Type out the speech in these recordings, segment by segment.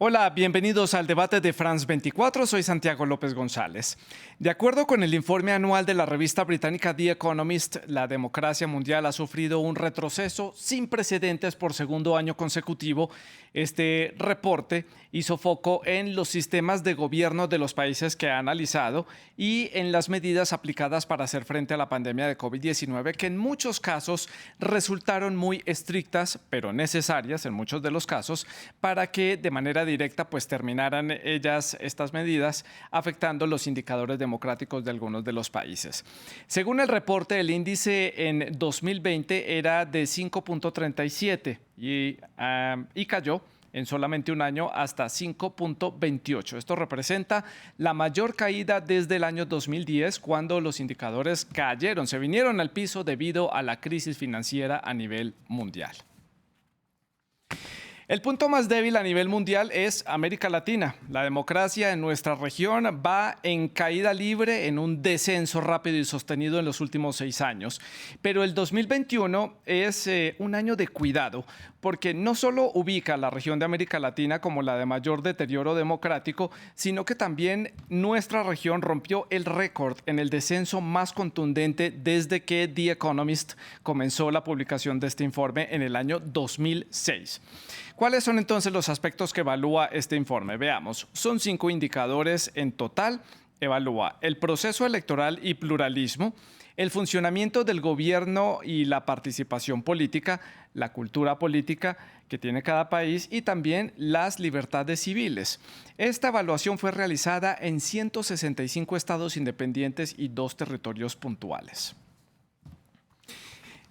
Hola, bienvenidos al debate de France 24. Soy Santiago López González. De acuerdo con el informe anual de la revista británica The Economist, la democracia mundial ha sufrido un retroceso sin precedentes por segundo año consecutivo. Este reporte hizo foco en los sistemas de gobierno de los países que ha analizado y en las medidas aplicadas para hacer frente a la pandemia de COVID-19, que en muchos casos resultaron muy estrictas, pero necesarias en muchos de los casos, para que de manera directa pues terminaran estas medidas afectando los indicadores democráticos de algunos de los países. Según el reporte, el índice en 2020 era de 5.37 y cayó en solamente un año hasta 5.28. Esto representa la mayor caída desde el año 2010, cuando los indicadores cayeron, se vinieron al piso debido a la crisis financiera a nivel mundial. El punto más débil a nivel mundial es América Latina. La democracia en nuestra región va en caída libre, en un descenso rápido y sostenido en los últimos 6 años. Pero el 2021 es un año de cuidado, porque no solo ubica a la región de América Latina como la de mayor deterioro democrático, sino que también nuestra región rompió el récord en el descenso más contundente desde que The Economist comenzó la publicación de este informe en el año 2006. ¿Cuáles son entonces los aspectos que evalúa este informe? Veamos, son 5 indicadores en total. Evalúa el proceso electoral y pluralismo, el funcionamiento del gobierno y la participación política, la cultura política que tiene cada país y también las libertades civiles. Esta evaluación fue realizada en 165 estados independientes y 2 territorios puntuales.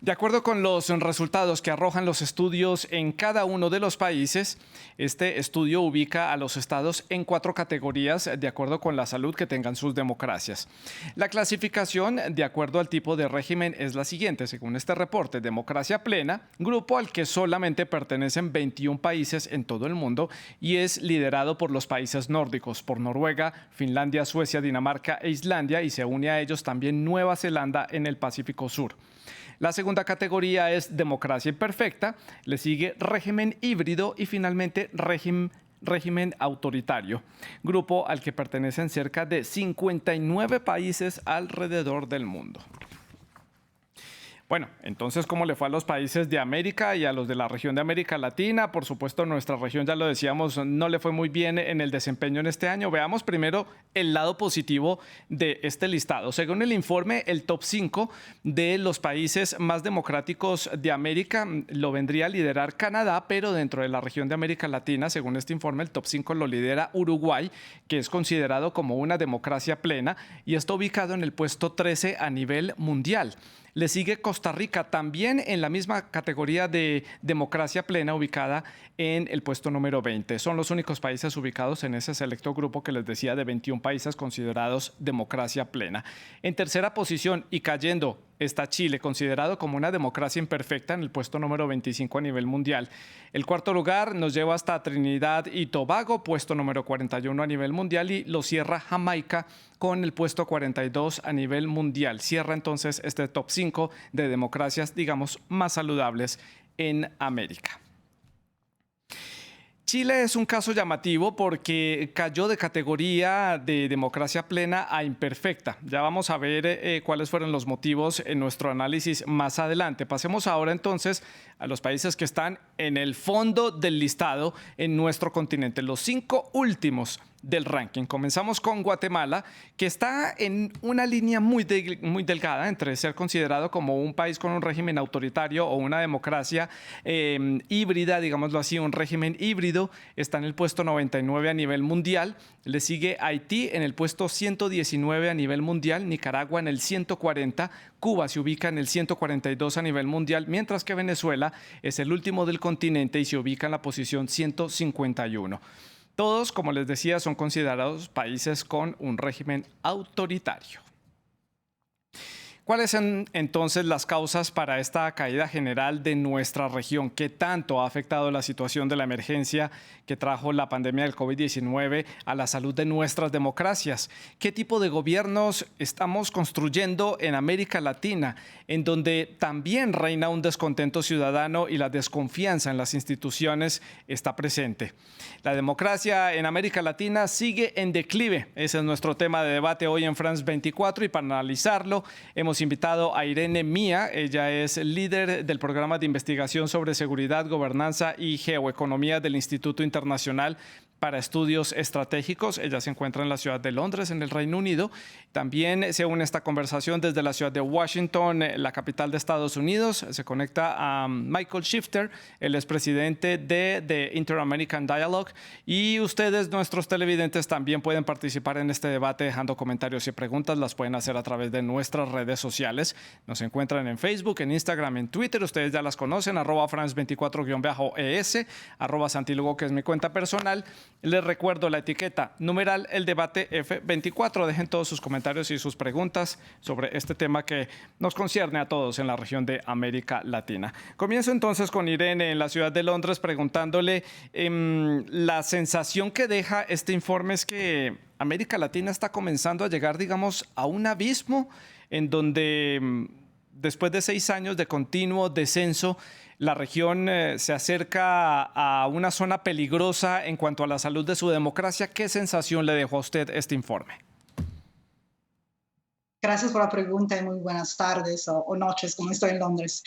De acuerdo con los resultados que arrojan los estudios en cada uno de los países, este estudio ubica a los estados en 4 categorías de acuerdo con la salud que tengan sus democracias. La clasificación, de acuerdo al tipo de régimen, es la siguiente, según este reporte: democracia plena, grupo al que solamente pertenecen 21 países en todo el mundo y es liderado por los países nórdicos, por Noruega, Finlandia, Suecia, Dinamarca e Islandia, y se une a ellos también Nueva Zelanda en el Pacífico Sur. La segunda categoría es democracia imperfecta, le sigue régimen híbrido y finalmente régimen autoritario, grupo al que pertenecen cerca de 59 países alrededor del mundo. Bueno, entonces, ¿cómo le fue a los países de América y a los de la región de América Latina? Por supuesto, nuestra región, ya lo decíamos, no le fue muy bien en el desempeño en este año. Veamos primero el lado positivo de este listado. Según el informe, el top 5 de los países más democráticos de América lo vendría a liderar Canadá, pero dentro de la región de América Latina, según este informe, el top 5 lo lidera Uruguay, que es considerado como una democracia plena y está ubicado en el puesto 13 a nivel mundial. Le sigue Costa Rica, también en la misma categoría de democracia plena, ubicada en el puesto número 20. Son los únicos países ubicados en ese selecto grupo que les decía de 21 países considerados democracia plena. En tercera posición y cayendo está Chile, considerado como una democracia imperfecta, en el puesto número 25 a nivel mundial. El cuarto lugar nos lleva hasta Trinidad y Tobago, puesto número 41 a nivel mundial, y lo cierra Jamaica con el puesto 42 a nivel mundial. Cierra entonces este top 5 de democracias, digamos, más saludables en América. Chile es un caso llamativo porque cayó de categoría de democracia plena a imperfecta. Ya vamos a ver cuáles fueron los motivos en nuestro análisis más adelante. Pasemos ahora entonces a los países que están en el fondo del listado en nuestro continente, los 5 últimos del ranking. Comenzamos con Guatemala, que está en una línea muy delgada entre ser considerado como un país con un régimen autoritario o una democracia híbrida, digámoslo así, un régimen híbrido. Está en el puesto 99 a nivel mundial. Le sigue Haití en el puesto 119 a nivel mundial, Nicaragua en el 140, Cuba se ubica en el 142 a nivel mundial, mientras que Venezuela es el último del continente y se ubica en la posición 151. Todos, como les decía, son considerados países con un régimen autoritario. ¿Cuáles son entonces las causas para esta caída general de nuestra región? ¿Qué tanto ha afectado la situación de la emergencia que trajo la pandemia del COVID-19 a la salud de nuestras democracias? ¿Qué tipo de gobiernos estamos construyendo en América Latina, en donde también reina un descontento ciudadano y la desconfianza en las instituciones está presente? La democracia en América Latina sigue en declive. Ese es nuestro tema de debate hoy en France 24 y para analizarlo hemos invitado a Irene Mía. Ella es líder del programa de investigación sobre seguridad, gobernanza y geoeconomía del Instituto Internacional para Estudios Estratégicos. Ella se encuentra en la ciudad de Londres, en el Reino Unido. También se une a esta conversación desde la ciudad de Washington, la capital de Estados Unidos. Se conecta a Michael Shifter, el expresidente de The Inter-American Dialogue. Y ustedes, nuestros televidentes, también pueden participar en este debate dejando comentarios y preguntas. Las pueden hacer a través de nuestras redes sociales. Nos encuentran en Facebook, en Instagram, en Twitter. Ustedes ya las conocen, @France24-ES, @Santilugo, que es mi cuenta personal. Les recuerdo la etiqueta numeral El Debate F24. Dejen todos sus comentarios y sus preguntas sobre este tema que nos concierne a todos en la región de América Latina. Comienzo entonces con Irene en la ciudad de Londres preguntándole la sensación que deja este informe es que América Latina está comenzando a llegar, digamos, a un abismo en donde después de 6 años de continuo descenso, la región se acerca a una zona peligrosa en cuanto a la salud de su democracia. ¿Qué sensación le dejó a usted este informe? Gracias por la pregunta y muy buenas tardes o noches, como estoy en Londres.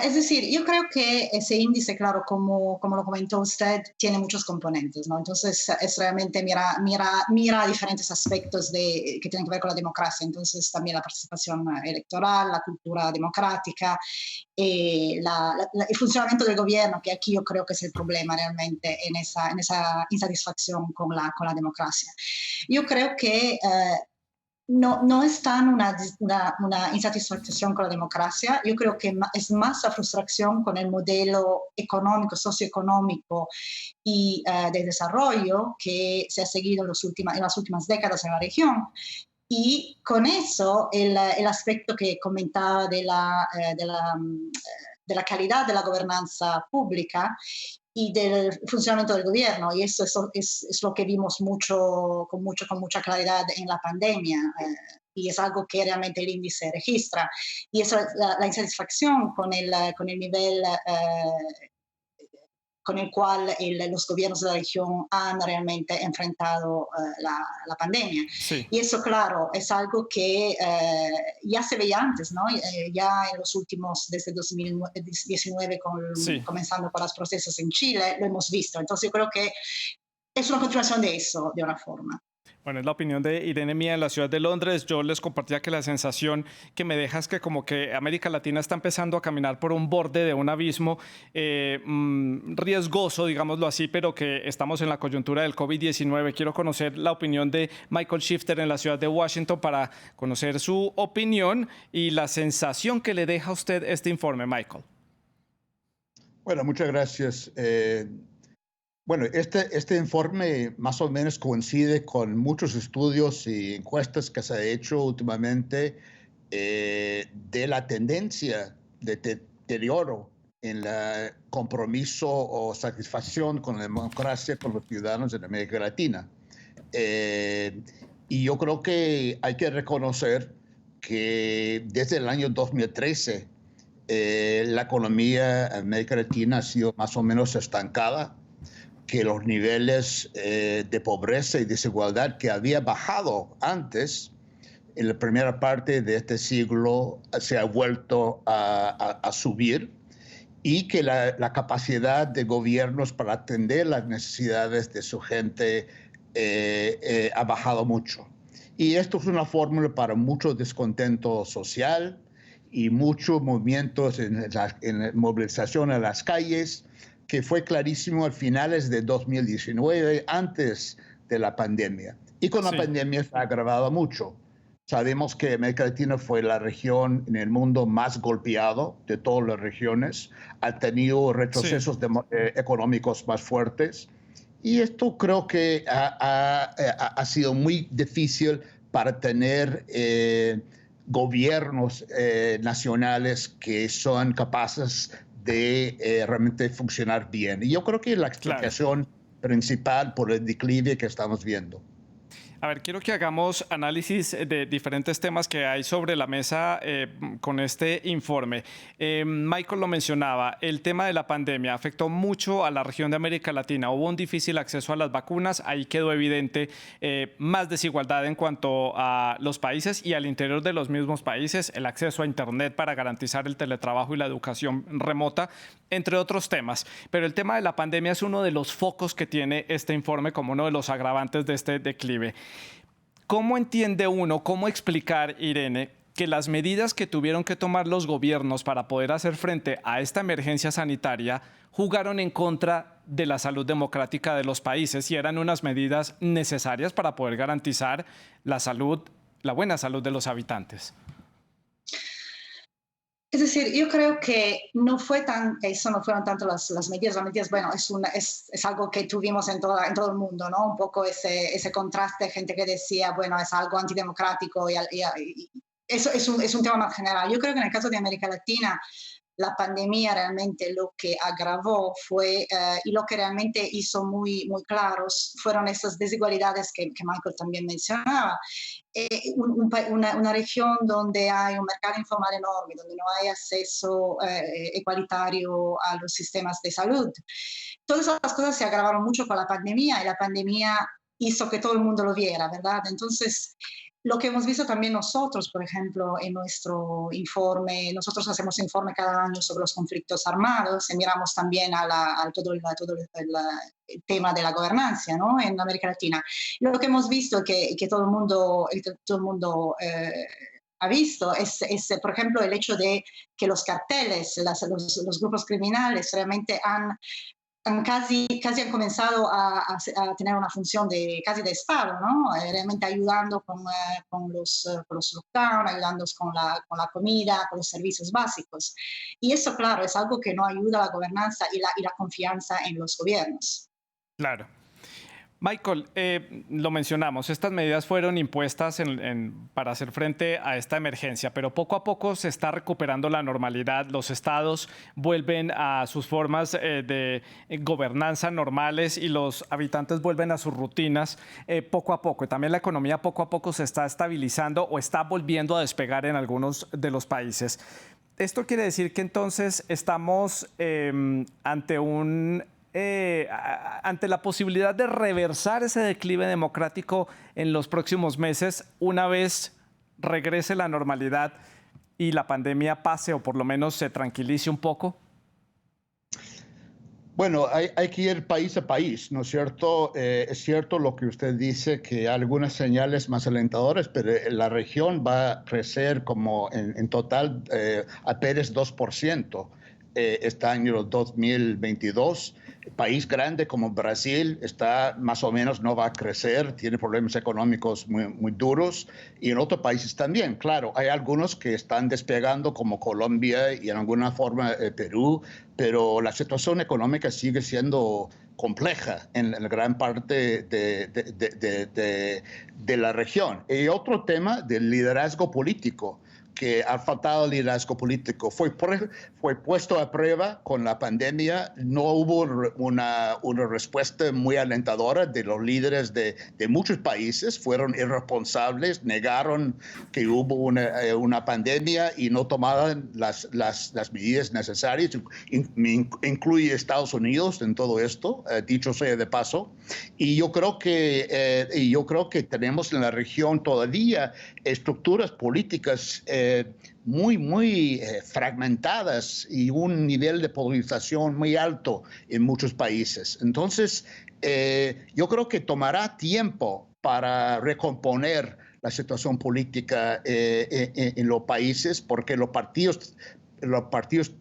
Es decir, yo creo que ese índice, claro, como lo comentó usted, tiene muchos componentes, ¿no? Entonces, es realmente mira diferentes aspectos que tienen que ver con la democracia. Entonces, también la participación electoral, la cultura democrática, el funcionamiento del gobierno, que aquí yo creo que es el problema realmente en esa insatisfacción con la democracia. Yo creo que no es tan una insatisfacción con la democracia, yo creo que es más la frustración con el modelo económico, socioeconómico y de desarrollo que se ha seguido en las últimas décadas en la región. Y con eso, el aspecto que comentaba de la calidad de la gobernanza pública y del funcionamiento del gobierno, y eso es lo que vimos con mucha claridad en la pandemia, y es algo que realmente el índice registra, y eso la insatisfacción con el nivel con el cual los gobiernos de la región han realmente enfrentado la pandemia. Sí. Y eso, claro, es algo que ya se veía antes, ¿no? Ya en los últimos, desde 2019, Sí. comenzando con los procesos en Chile, lo hemos visto. Entonces yo creo que es una continuación de eso, de una forma. Bueno, es la opinión de Irene Mía en la ciudad de Londres. Yo les compartía que la sensación que me deja es que como que América Latina está empezando a caminar por un borde de un abismo riesgoso, digámoslo así, pero que estamos en la coyuntura del COVID-19. Quiero conocer la opinión de Michael Shifter en la ciudad de Washington para conocer su opinión y la sensación que le deja a usted este informe, Michael. Bueno, muchas gracias. Bueno, este informe más o menos coincide con muchos estudios y encuestas que se ha hecho últimamente de la tendencia de deterioro en el compromiso o satisfacción con la democracia con los ciudadanos en América Latina. Y yo creo que hay que reconocer que desde el año 2013 la economía en América Latina ha sido más o menos estancada, que los niveles de pobreza y desigualdad que había bajado antes, en la primera parte de este siglo, se ha vuelto a subir, y que la capacidad de gobiernos para atender las necesidades de su gente ha bajado mucho. Y esto es una fórmula para mucho descontento social y muchos movimientos en movilización en las calles, que fue clarísimo a finales de 2019, antes de la pandemia. Y con la pandemia se ha agravado mucho. Sabemos que América Latina fue la región en el mundo más golpeado de todas las regiones. Ha tenido retrocesos económicos más fuertes. Y esto creo que ha sido muy difícil para tener gobiernos nacionales que son capaces de realmente funcionar bien. Y yo creo que la explicación principal por el declive que estamos viendo. A ver, quiero que hagamos análisis de diferentes temas que hay sobre la mesa con este informe. Michael lo mencionaba, el tema de la pandemia afectó mucho a la región de América Latina. Hubo un difícil acceso a las vacunas, ahí quedó evidente más desigualdad en cuanto a los países y al interior de los mismos países, el acceso a Internet para garantizar el teletrabajo y la educación remota, entre otros temas. Pero el tema de la pandemia es uno de los focos que tiene este informe como uno de los agravantes de este declive. ¿Cómo entiende uno, cómo explicar, Irene, que las medidas que tuvieron que tomar los gobiernos para poder hacer frente a esta emergencia sanitaria jugaron en contra de la salud democrática de los países y eran unas medidas necesarias para poder garantizar la salud, la buena salud de los habitantes? Es decir, yo creo que no fueron tanto las medidas. Las medidas, bueno, es algo que tuvimos en todo el mundo, ¿no? Un poco ese contraste, gente que decía, bueno, es algo antidemocrático y eso es un tema más general. Yo creo que en el caso de América Latina, la pandemia realmente lo que agravó fue, y lo que realmente hizo muy, muy claros, fueron esas desigualdades que Michael también mencionaba. Una región donde hay un mercado informal enorme, donde no hay acceso igualitario a los sistemas de salud. Todas esas cosas se agravaron mucho con la pandemia y la pandemia hizo que todo el mundo lo viera, ¿verdad? Entonces, lo que hemos visto también nosotros, por ejemplo, en nuestro informe, nosotros hacemos informe cada año sobre los conflictos armados y miramos también a todo el tema de la gobernanza, ¿no? En América Latina. Lo que hemos visto que todo el mundo ha visto es, por ejemplo, el hecho de que los carteles, los grupos criminales realmente han casi han comenzado a tener una función casi de Estado, ¿no? Realmente ayudando con los lockdown, ayudando con la comida, con los servicios básicos. Y eso, claro, es algo que no ayuda a la gobernanza y la confianza en los gobiernos. Claro. Michael, lo mencionamos, estas medidas fueron impuestas para hacer frente a esta emergencia, pero poco a poco se está recuperando la normalidad. Los estados vuelven a sus formas de gobernanza normales y los habitantes vuelven a sus rutinas poco a poco. Y también la economía poco a poco se está estabilizando o está volviendo a despegar en algunos de los países. Esto quiere decir que entonces estamos ante la posibilidad de reversar ese declive democrático en los próximos meses, una vez regrese la normalidad y la pandemia pase o por lo menos se tranquilice un poco? Bueno, hay que ir país a país, ¿no es cierto? Es cierto lo que usted dice, que hay algunas señales más alentadoras, pero la región va a crecer como en total apenas 2%. Este año 2022. País grande como Brasil está más o menos, no va a crecer, tiene problemas económicos muy, muy duros, y en otros países también. Claro, hay algunos que están despegando como Colombia y en alguna forma Perú, pero la situación económica sigue siendo compleja en la gran parte de la región. Y otro tema del liderazgo político, que ha faltado liderazgo político. Fue puesto a prueba con la pandemia. No hubo una respuesta muy alentadora de los líderes de muchos países. Fueron irresponsables, negaron que hubo una pandemia y no tomaban las medidas necesarias. Incluye Estados Unidos en todo esto, dicho sea de paso. Y yo creo que tenemos en la región todavía estructuras políticas muy fragmentadas y un nivel de polarización muy alto en muchos países. Entonces, yo creo que tomará tiempo para recomponer la situación política en los países, porque los partidos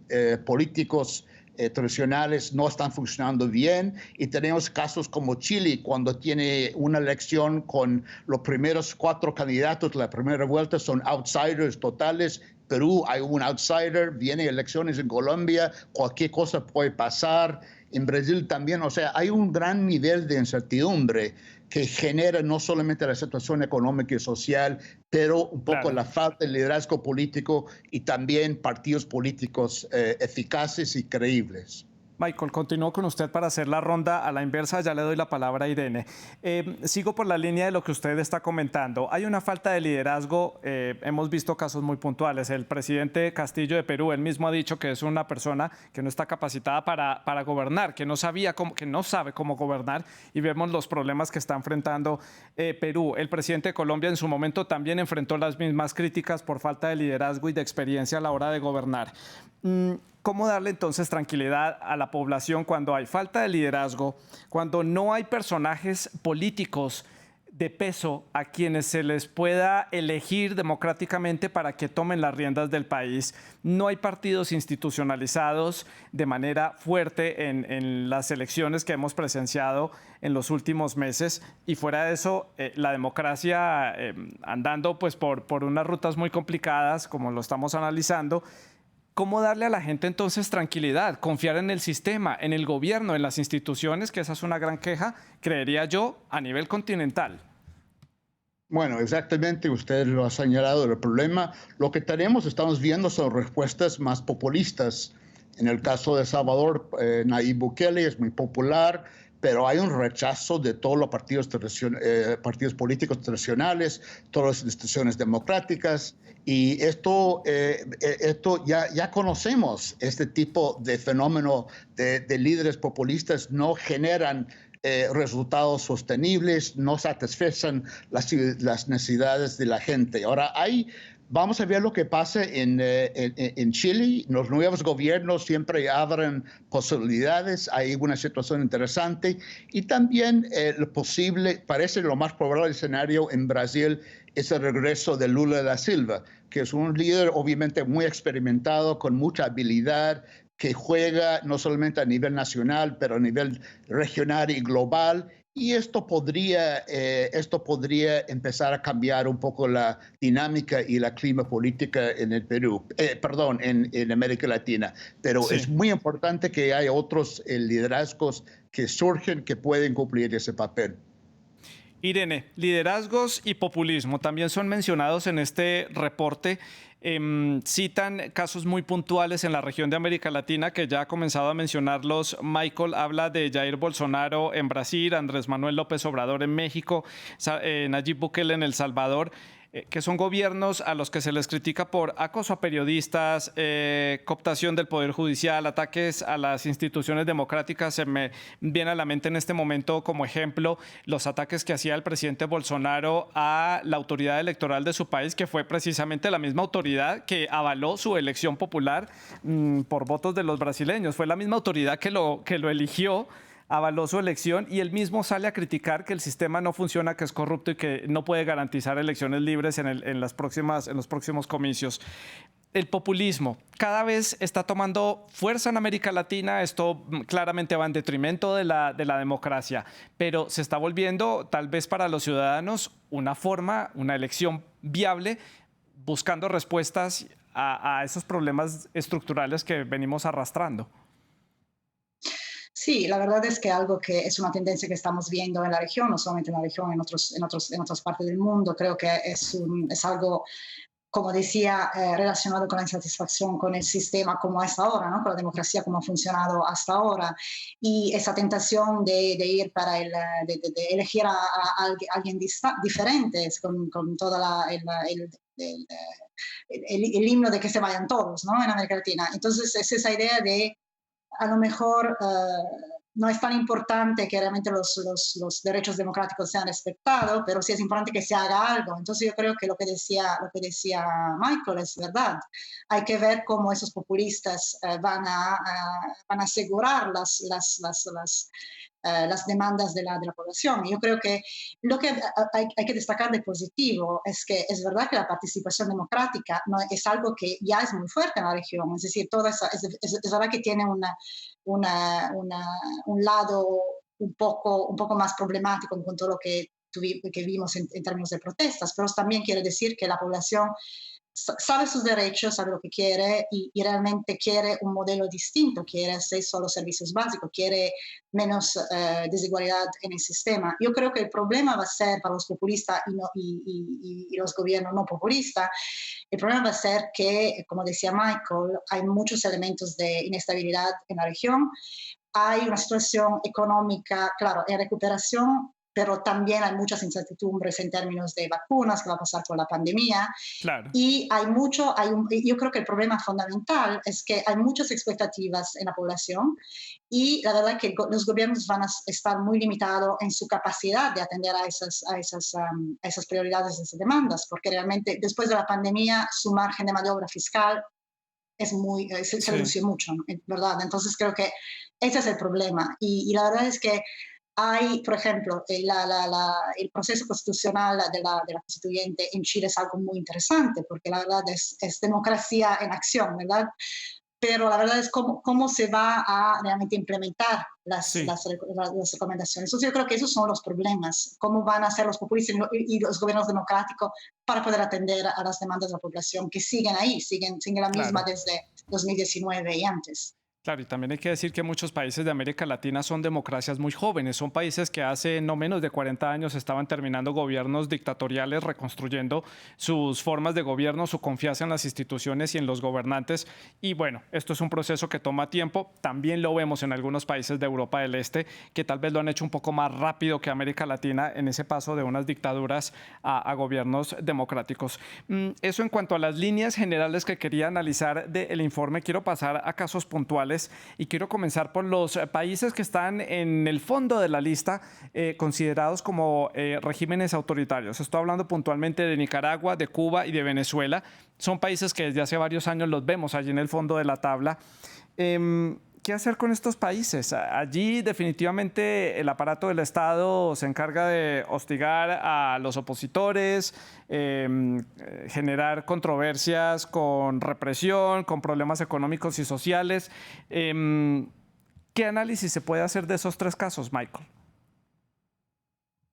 políticos tradicionales no están funcionando bien, y tenemos casos como Chile, cuando tiene una elección con los primeros 4 candidatos de la primera vuelta son outsiders totales. Perú hay un outsider, vienen elecciones en Colombia, cualquier cosa puede pasar. En Brasil también, o sea, hay un gran nivel de incertidumbre que genera no solamente la situación económica y social, pero un poco Claro. la falta de liderazgo político y también partidos políticos eficaces y creíbles. Michael, continúo con usted para hacer la ronda a la inversa. Ya le doy la palabra a Irene. Sigo por la línea de lo que usted está comentando. Hay una falta de liderazgo. Hemos visto casos muy puntuales. El presidente Castillo de Perú, él mismo ha dicho que es una persona que no está capacitada para gobernar, que no sabe cómo gobernar, y vemos los problemas que está enfrentando Perú. El presidente de Colombia en su momento también enfrentó las mismas críticas por falta de liderazgo y de experiencia a la hora de gobernar. ¿Cómo darle entonces tranquilidad a la población cuando hay falta de liderazgo, cuando no hay personajes políticos de peso a quienes se les pueda elegir democráticamente para que tomen las riendas del país? No hay partidos institucionalizados de manera fuerte en las elecciones que hemos presenciado en los últimos meses, y fuera de eso, la democracia andando pues por unas rutas muy complicadas, como lo estamos analizando. ¿Cómo darle a la gente entonces tranquilidad, confiar en el sistema, en el gobierno, en las instituciones, que esa es una gran queja, creería yo, a nivel continental? Bueno, exactamente, usted lo ha señalado, el problema, lo que estamos viendo son respuestas más populistas. En el caso de El Salvador, Nayib Bukele es muy popular, pero hay un rechazo de todos los partidos políticos tradicionales, todas las instituciones democráticas, y esto ya conocemos, este tipo de fenómeno de líderes populistas no generan resultados sostenibles, no satisfacen las necesidades de la gente. Ahora, vamos a ver lo que pasa en Chile. Los nuevos gobiernos siempre abren posibilidades. Hay una situación interesante. Y también parece lo más probable escenario en Brasil es el regreso de Lula da Silva, que es un líder obviamente muy experimentado, con mucha habilidad, que juega no solamente a nivel nacional, pero a nivel regional y global. Y esto podría empezar a cambiar un poco la dinámica y la clima política en el Perú, en América Latina. Pero Sí. es muy importante que haya otros liderazgos que surgen que pueden cumplir ese papel. Irene, liderazgos y populismo también son mencionados en este reporte. Citan casos muy puntuales en la región de América Latina que ya ha comenzado a mencionarlos. Michael habla de Jair Bolsonaro en Brasil, Andrés Manuel López Obrador en México, Nayib Bukele en El Salvador, que son gobiernos a los que se les critica por acoso a periodistas, cooptación del Poder Judicial, ataques a las instituciones democráticas. Se me viene a la mente en este momento como ejemplo los ataques que hacía el presidente Bolsonaro a la autoridad electoral de su país, que fue precisamente la misma autoridad que avaló su elección popular por votos de los brasileños. Fue la misma autoridad que lo eligió, avaló su elección, y él mismo sale a criticar que el sistema no funciona, que es corrupto y que no puede garantizar elecciones libres en los próximos comicios. El populismo cada vez está tomando fuerza en América Latina. Esto claramente va en detrimento de la democracia, pero se está volviendo tal vez para los ciudadanos una elección viable, buscando respuestas a esos problemas estructurales que venimos arrastrando. Sí, la verdad es que algo que es una tendencia que estamos viendo en la región, no solamente en la región, en otras partes del mundo, creo que es algo, como decía, relacionado con la insatisfacción con el sistema como es ahora, ¿no? Con la democracia como ha funcionado hasta ahora, y esa tentación de ir para de elegir a alguien diferente, con toda el himno de que se vayan todos, ¿no? En América Latina. Entonces es esa idea de a lo mejor no es tan importante que realmente los derechos democráticos sean respetados, pero sí es importante que se haga algo. Entonces yo creo que lo que decía Michael es verdad. Hay que ver cómo esos populistas van a asegurar las demandas de la población. Yo creo que lo que hay que destacar de positivo es que es verdad que la participación democrática no, es algo que ya es muy fuerte en la región, es decir, es verdad que tiene un lado un poco más problemático con todo lo que vimos en términos de protestas, pero también quiere decir que la población sabe sus derechos, sabe lo que quiere y realmente quiere un modelo distinto, quiere acceso a los servicios básicos, quiere menos desigualdad en el sistema. Yo creo que el problema va a ser para los populistas y los gobiernos no populistas, el problema va a ser que, como decía Michael, hay muchos elementos de inestabilidad en la región, hay una situación económica, claro, en recuperación, pero también hay muchas incertidumbres en términos de vacunas, qué va a pasar con la pandemia. Claro. Y yo creo que el problema fundamental es que hay muchas expectativas en la población y la verdad que los gobiernos van a estar muy limitados en su capacidad de atender a esas prioridades, a esas demandas, porque realmente después de la pandemia su margen de maniobra fiscal se redució mucho, ¿no? ¿Verdad? Entonces creo que ese es el problema. Y la verdad es que hay, por ejemplo, el proceso constitucional de la constituyente en Chile es algo muy interesante, porque la verdad es democracia en acción, ¿verdad? Pero la verdad es cómo se va a realmente implementar Sí. las recomendaciones. Entonces yo creo que esos son los problemas, cómo van a ser los populistas y los gobiernos democráticos para poder atender a las demandas de la población que siguen ahí, siguen la misma Claro. desde 2019 y antes. Claro, y también hay que decir que muchos países de América Latina son democracias muy jóvenes, son países que hace no menos de 40 años estaban terminando gobiernos dictatoriales, reconstruyendo sus formas de gobierno, su confianza en las instituciones y en los gobernantes. Y bueno, esto es un proceso que toma tiempo. También lo vemos en algunos países de Europa del Este, que tal vez lo han hecho un poco más rápido que América Latina en ese paso de unas dictaduras a gobiernos democráticos. Eso en cuanto a las líneas generales que quería analizar del informe. Quiero pasar a casos puntuales y quiero comenzar por los países que están en el fondo de la lista considerados como regímenes autoritarios. Estoy hablando puntualmente de Nicaragua, de Cuba y de Venezuela. Son países que desde hace varios años los vemos allí en el fondo de la tabla. ¿Qué hacer con estos países? Allí definitivamente el aparato del Estado se encarga de hostigar a los opositores, generar controversias con represión, con problemas económicos y sociales. ¿Qué análisis se puede hacer de esos tres casos, Michael?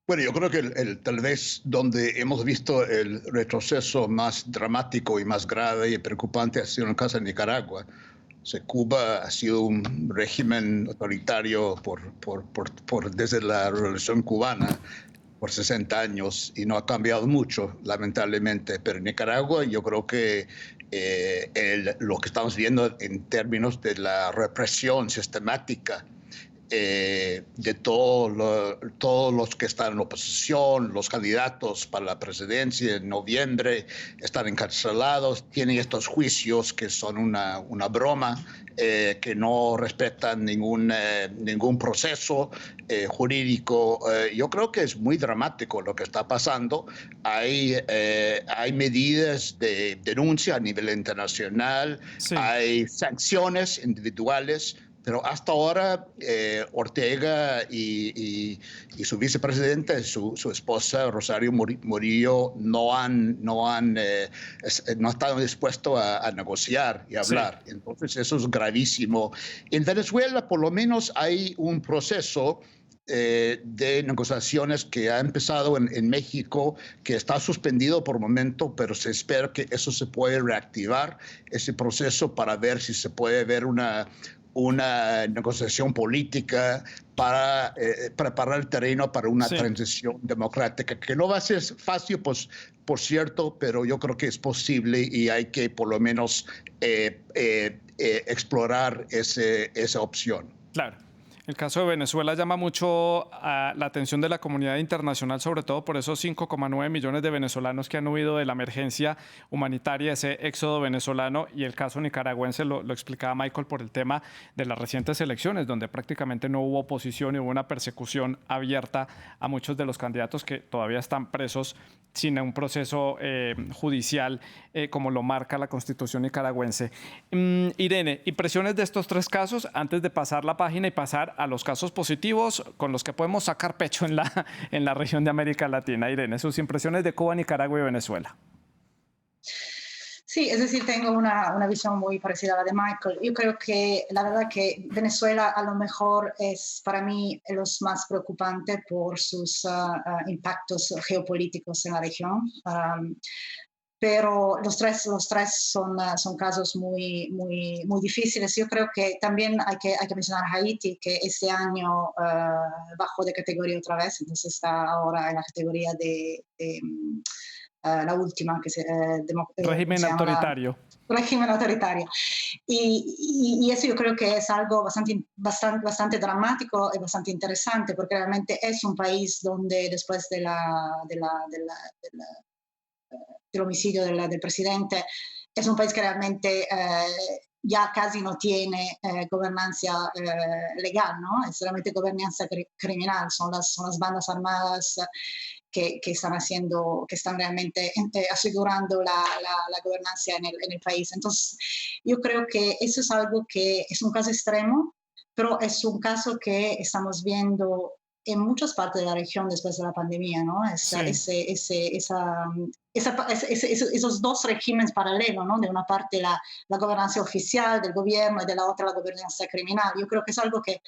Bueno, yo creo que tal vez donde hemos visto el retroceso más dramático y más grave y preocupante ha sido en el caso de Nicaragua. Cuba ha sido un régimen autoritario desde la Revolución Cubana por 60 años y no ha cambiado mucho, lamentablemente. Pero en Nicaragua yo creo que lo que estamos viendo en términos de la represión sistemática de todos los que están en oposición, los candidatos para la presidencia en noviembre están encarcelados, tienen estos juicios que son una broma, que no respetan ningún proceso jurídico. Yo creo que es muy dramático lo que está pasando. Hay medidas de denuncia a nivel internacional, Sí. hay sanciones individuales. Pero hasta ahora Ortega y su vicepresidenta, su esposa Rosario Murillo, no estado dispuestos a negociar y hablar. Sí. Entonces eso es gravísimo. En Venezuela por lo menos hay un proceso de negociaciones que ha empezado en México, que está suspendido por momento, pero se espera que eso se puede reactivar, ese proceso, para ver si se puede ver una negociación política para preparar el terreno para una transición democrática, que no va a ser fácil, pues, por cierto, pero yo creo que es posible y hay que por lo menos explorar esa opción. Claro. El caso de Venezuela llama mucho la atención de la comunidad internacional, sobre todo por esos 5,9 millones de venezolanos que han huido de la emergencia humanitaria, ese éxodo venezolano, y el caso nicaragüense lo explicaba Michael por el tema de las recientes elecciones, donde prácticamente no hubo oposición y hubo una persecución abierta a muchos de los candidatos que todavía están presos sin un proceso judicial como lo marca la Constitución nicaragüense. Irene, impresiones de estos tres casos antes de pasar la página y pasar a los casos positivos con los que podemos sacar pecho en la región de América Latina. Irene, sus impresiones de Cuba, Nicaragua y Venezuela. Sí, es decir, tengo una visión muy parecida a la de Michael. Yo creo que la verdad que Venezuela a lo mejor es para mí los más preocupantes por sus impactos geopolíticos en la región. pero los tres son casos muy difíciles. Yo creo que también hay que mencionar Haití, que este año bajó de categoría otra vez, entonces está ahora en la categoría la última, Régimen se llama autoritario. régimen autoritario. Y eso yo creo que es algo bastante dramático y bastante interesante, porque realmente es un país donde después del homicidio del presidente, es un país que realmente ya casi no tiene gobernanza legal, ¿no? Es realmente gobernanza criminal, son las bandas armadas que están realmente asegurando la gobernanza en el país. Entonces, yo creo que eso es algo que es un caso extremo, pero es un caso que estamos viendo en muchas partes de la región después de la pandemia, ¿no? Sí. Esos dos regímenes paralelos, ¿no? De una parte la gobernanza oficial del gobierno y de la otra la gobernanza criminal. Yo creo que es algo que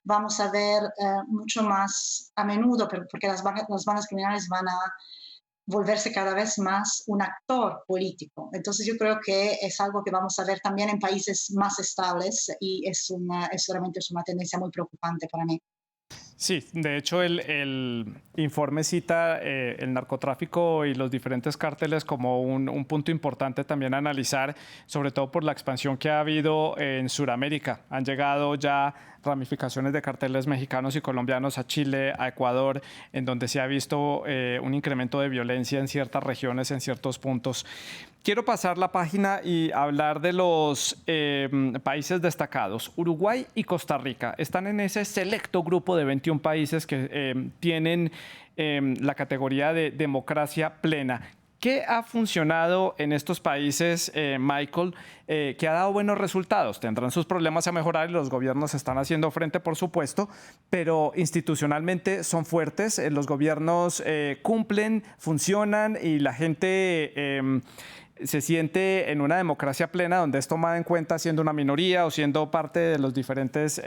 vamos a ver mucho más a menudo, porque las bandas criminales van a volverse cada vez más un actor político. Entonces yo creo que es algo que vamos a ver también en países más estables y realmente es una tendencia muy preocupante para mí. Sí, de hecho el informe cita el narcotráfico y los diferentes cárteles como un punto importante también a analizar, sobre todo por la expansión que ha habido en Sudamérica. Han llegado ya ramificaciones de carteles mexicanos y colombianos a Chile, a Ecuador, en donde se ha visto un incremento de violencia en ciertas regiones, en ciertos puntos. Quiero pasar la página y hablar de los países destacados. Uruguay y Costa Rica están en ese selecto grupo de 21 países que tienen la categoría de democracia plena. ¿Qué ha funcionado en estos países, Michael, que ha dado buenos resultados? Tendrán sus problemas a mejorar y los gobiernos están haciendo frente, por supuesto, pero institucionalmente son fuertes, los gobiernos cumplen, funcionan y la gente se siente en una democracia plena donde es tomada en cuenta siendo una minoría o siendo parte de los diferentes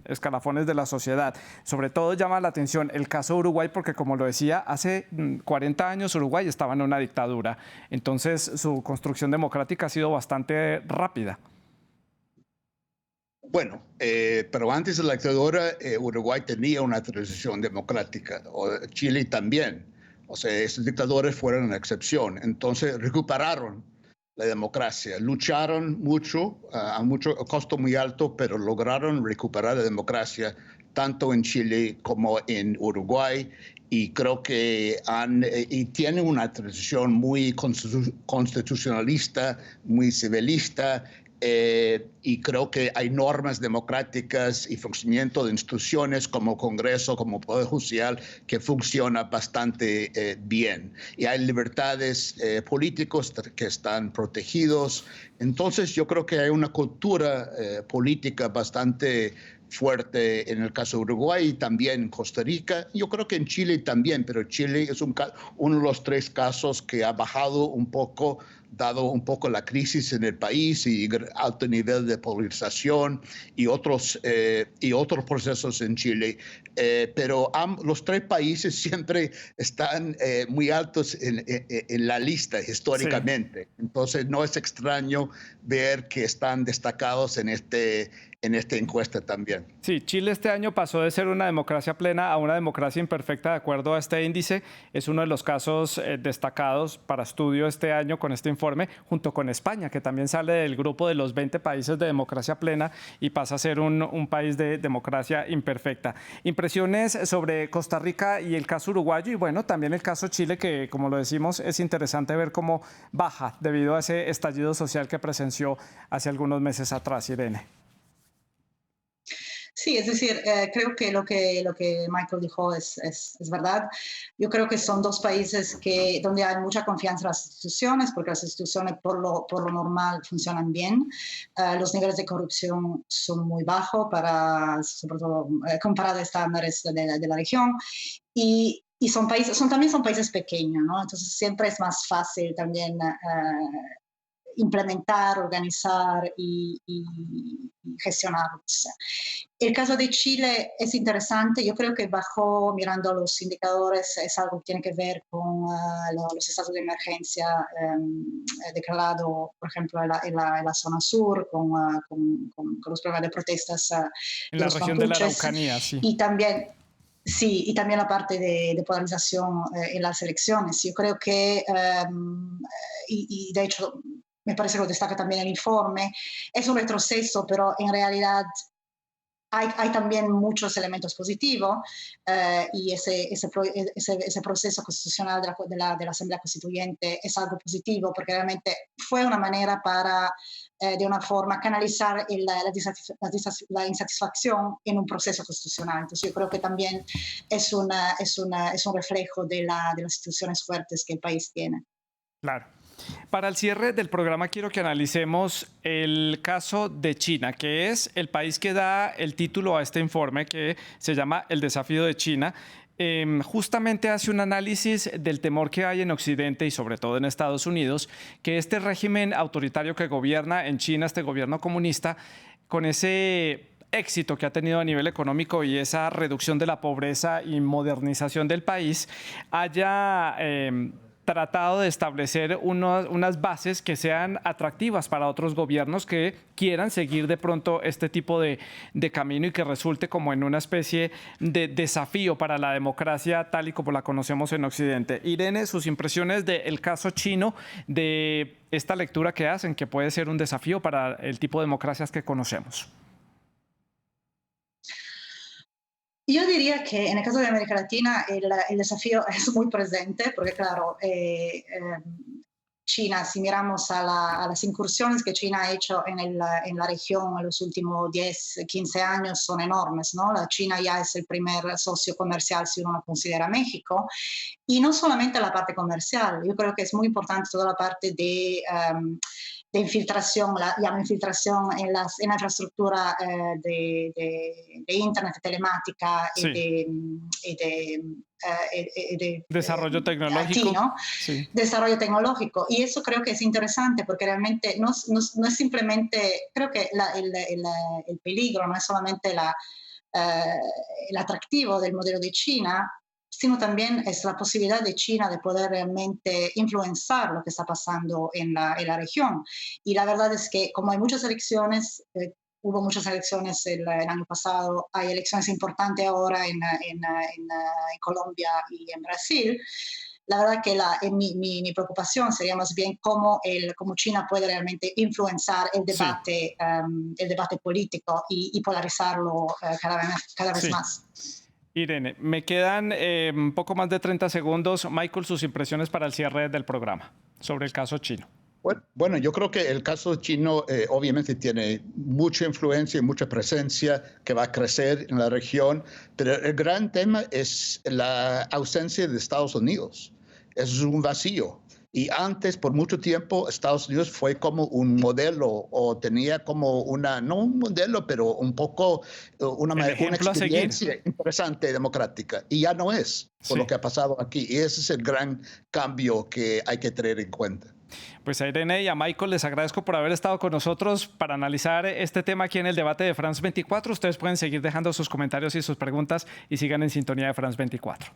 escalafones de la sociedad. Sobre todo llama la atención el caso de Uruguay porque, como lo decía, hace 40 años Uruguay estaba en una dictadura. Entonces su construcción democrática ha sido bastante rápida. Bueno, pero antes de la dictadura, Uruguay tenía una transición democrática, Chile también. O sea, esos dictadores fueron una excepción. Entonces recuperaron la democracia, lucharon mucho, a costo muy alto, pero lograron recuperar la democracia tanto en Chile como en Uruguay. Y creo que tienen una transición muy constitucionalista, muy civilista. Y creo que hay normas democráticas y funcionamiento de instituciones como Congreso, como Poder Judicial, que funciona bastante bien. Y hay libertades políticas que están protegidos. Entonces yo creo que hay una cultura política bastante fuerte en el caso de Uruguay y también en Costa Rica. Yo creo que en Chile también, pero Chile es uno de los tres casos que ha bajado un poco, dado un poco la crisis en el país y alto nivel de polarización y otros procesos en Chile. Pero los tres países siempre están muy altos en la lista históricamente. Sí. Entonces no es extraño ver que están destacados en esta encuesta también. Sí, Chile este año pasó de ser una democracia plena a una democracia imperfecta de acuerdo a este índice. Es uno de los casos destacados para estudio este año con este informe, junto con España, que también sale del grupo de los 20 países de democracia plena y pasa a ser un país de democracia imperfecta. Impresiones sobre Costa Rica y el caso uruguayo y bueno, también el caso Chile, que como lo decimos, es interesante ver cómo baja debido a ese estallido social que presenció hace algunos meses atrás, Irene. Sí, es decir, creo que lo que Michael dijo es verdad. Yo creo que son dos países donde hay mucha confianza en las instituciones, porque las instituciones por lo normal funcionan bien. Los niveles de corrupción son muy bajos, sobre todo comparado a estándares de la región. Y también son países pequeños, ¿no? Entonces siempre es más fácil también implementar, organizar y gestionarlos. El caso de Chile es interesante, yo creo que mirando los indicadores, es algo que tiene que ver con los estados de emergencia declarado, por ejemplo, en la zona sur, con los problemas de protestas En de la los región de la mapuches, Araucanía, sí. y también... Sí, y también la parte de polarización en las elecciones. Yo creo que, y de hecho, me parece que lo destaca también el informe, es un retroceso, pero en realidad hay también muchos elementos positivos y ese proceso constitucional de la Asamblea Constituyente es algo positivo porque realmente fue una manera para, de una forma, canalizar la insatisfacción en un proceso constitucional. Entonces yo creo que también es un reflejo de las instituciones fuertes que el país tiene. Claro. Para el cierre del programa quiero que analicemos el caso de China, que es el país que da el título a este informe que se llama El desafío de China. Justamente hace un análisis del temor que hay en Occidente y sobre todo en Estados Unidos, que este régimen autoritario que gobierna en China, este gobierno comunista, con ese éxito que ha tenido a nivel económico y esa reducción de la pobreza y modernización del país, haya tratado de establecer unas bases que sean atractivas para otros gobiernos que quieran seguir de pronto este tipo de camino y que resulte como en una especie de desafío para la democracia tal y como la conocemos en Occidente. Irene, sus impresiones del caso chino, de esta lectura que hacen, que puede ser un desafío para el tipo de democracias que conocemos. Yo diría que en el caso de América Latina el desafío es muy presente porque, claro, China, si miramos a las incursiones que China ha hecho en la región en los últimos 10, 15 años son enormes, ¿no? La China ya es el primer socio comercial si uno lo considera México, y no solamente la parte comercial, yo creo que es muy importante toda la parte de infiltración, la llamo infiltración en la infraestructura de internet, telemática sí. y de desarrollo tecnológico. IT, ¿no? Sí. Desarrollo tecnológico. Y eso creo que es interesante porque realmente no es simplemente, creo que el peligro no es solamente el atractivo del modelo de China, sino también es la posibilidad de China de poder realmente influenciar lo que está pasando en la región. Y la verdad es que como hay muchas elecciones, hubo muchas elecciones el año pasado, hay elecciones importantes ahora en Colombia y en Brasil. La verdad que mi preocupación sería más bien cómo China puede realmente influenciar el debate, sí. El debate político y polarizarlo cada vez sí. más. Irene, me quedan un poco más de 30 segundos. Michael, sus impresiones para el cierre del programa sobre el caso chino. Bueno, yo creo que el caso chino obviamente tiene mucha influencia y mucha presencia que va a crecer en la región, pero el gran tema es la ausencia de Estados Unidos. Eso es un vacío. Y antes, por mucho tiempo, Estados Unidos fue como un modelo o tenía como no un modelo, pero un poco una experiencia interesante democrática. Y ya no es por lo que ha pasado aquí. Y ese es el gran cambio que hay que tener en cuenta. Pues a Irene y a Michael les agradezco por haber estado con nosotros para analizar este tema aquí en el debate de France 24. Ustedes pueden seguir dejando sus comentarios y sus preguntas y sigan en sintonía de France 24.